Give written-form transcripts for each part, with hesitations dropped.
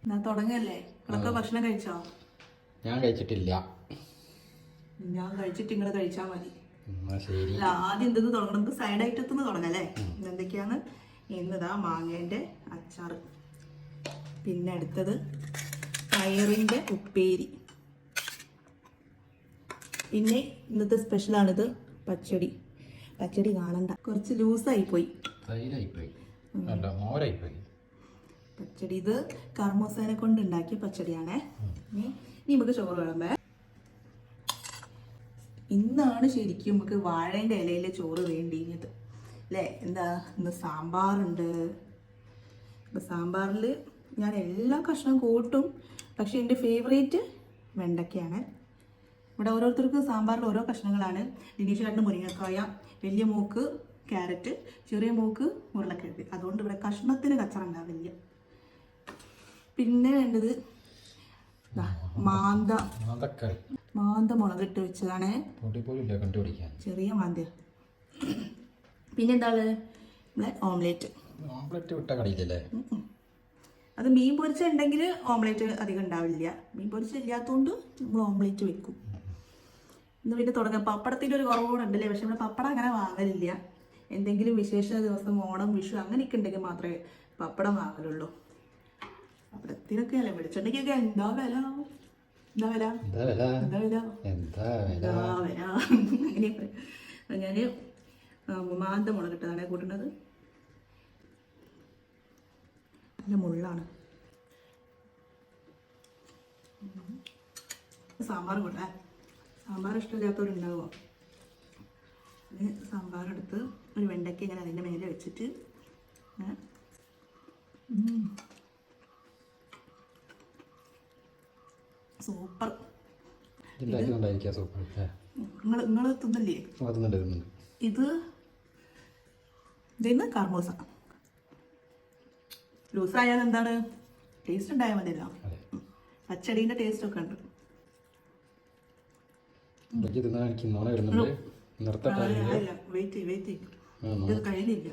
എന്നാ തുടങ്ങല്ലേ? നിങ്ങളൊക്കെ ഭക്ഷണം കഴിച്ചോ? ഞാൻ കഴിച്ചിട്ടില്ല. ഞാൻ കഴിച്ചിട്ട് ഇങ്ങള് കഴിച്ചാ മതി. ശരി. ആദ്യം എന്തെന്ന് തുടങ്ങണം? നമുക്ക് സൈഡായിട്ട് എത്തുന്ന തുടങ്ങല്ലേ? എന്തൊക്കെയാണ്? എന്നതാ മാങ്ങേന്റെ അച്ചാറ്, പിന്നെ അടുത്തത് പയറിന്റെ ഉപ്പേരി, പിന്നെ ഇന്നത്തെ സ്പെഷ്യലാണിത് പച്ചടി. പച്ചടി കാണണ്ട, കുറച്ച് ലൂസായി പോയി. പച്ചടി ഇത് കർമൂസേനെ കൊണ്ട് ഉണ്ടാക്കിയ പച്ചടിയാണേ. ഇനി നമുക്ക് ചോറ് വിളമ്പേ. ഇന്നാണ് ശരിക്കും നമുക്ക് വാഴേൻ്റെ ഇലയിലെ ചോറ് വേണ്ടിയത് അല്ലേ? എന്താ ഇന്ന് സാമ്പാറുണ്ട്. ഇപ്പം സാമ്പാറിൽ ഞാൻ എല്ലാ കഷ്ണവും കൂട്ടും, പക്ഷെ എൻ്റെ ഫേവറേറ്റ് വെണ്ടയ്ക്കയാണ്. ഇവിടെ ഓരോരുത്തർക്കും സാമ്പാറിൽ ഓരോ കഷ്ണങ്ങളാണ്. ലിനീഷ് കണ്ട് മുരിങ്ങക്കായ, വലിയ മൂക്ക് ക്യാരറ്റ്, ചെറിയ മൂക്ക് ഉരുളക്കിഴങ്ങ്. അതുകൊണ്ട് ഇവിടെ കഷ്ണത്തിന് കച്ചറ ഉണ്ടാവില്ല. പിന്നെ വേണ്ടത് മാന്ത മുളകിട്ട് വെച്ചതാണ്, ചെറിയ മാന്ത. പിന്നെന്താണ്? നമ്മളെ ഓംലേറ്റ്. അത് മീൻ പൊരിച്ച ഉണ്ടെങ്കിൽ ഓംലേറ്റ് അധികം ഉണ്ടാവില്ല. മീൻ പൊരിച്ച ഇല്ലാത്തതുകൊണ്ട് നമ്മൾ ഓംലേറ്റ് വെക്കും. ഇന്ന് പിന്നെ തുടങ്ങാം. പപ്പടത്തിൻ്റെ ഒരു കുറവ് കൂടെ ഉണ്ടല്ലേ, പക്ഷെ നമ്മൾ പപ്പടം അങ്ങനെ വാങ്ങലില്ല. എന്തെങ്കിലും വിശേഷ ദിവസം, ഓണം, വിഷു അങ്ങനെയൊക്കെ ഉണ്ടെങ്കിൽ മാത്രമേ പപ്പടം വാങ്ങലുള്ളൂ. പപ്പടത്തിനൊക്കെ അല്ലേ, വെളിച്ചെണ്ണയ്ക്കൊക്കെ എന്താ വില, അങ്ങനെയൊക്കെ. ഞാൻ മാന്ത മുളകിട്ടതാണ് കൂട്ടുന്നത്. നല്ല മുള്ളാണ്. സാമ്പാർ കൂട്ടാൻ, സാമ്പാർ ഇഷ്ടമില്ലാത്തവരുണ്ടാവുമോ? സാമ്പാർ എടുത്ത് ഒരു വെണ്ടയ്ക്ക ഇങ്ങനെ അതിൻ്റെ മേലെ വെച്ചിട്ട് സൂപ്പർ. നിങ്ങൾ തിന്നില്ലേ? ഇത് ഇതിന്ന് കർമൂസ. ലൂസായാൽ എന്താണ്, ടേസ്റ്റ് ഉണ്ടായാൽ മതിയല്ലോ. പച്ചടീൻ്റെ ടേസ്റ്റ് ഒക്കെ ഉണ്ട്. കഴിഞ്ഞില്ല.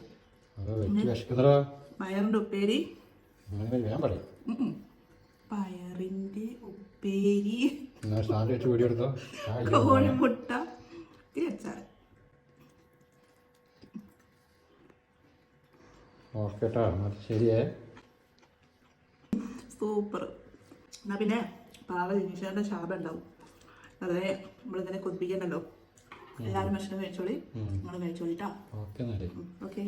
പയറിന്റെ ഉപ്പേരി, പയറിന്റെ ഉപ്പേരി, കോഴിമുട്ട, അച്ചാർ. സൂപ്പർ. എന്നാ പിന്നെ പാവ ജിനീഷേന്റെ ശാപം ഉണ്ടാവും. അതെ, നമ്മളിങ്ങനെ കൊതിപ്പിക്കണ്ടല്ലോ. എല്ലാവരും ഭക്ഷണം കഴിച്ചോളി, നിങ്ങൾ കഴിച്ചോളിട്ടാ. ഓക്കെ.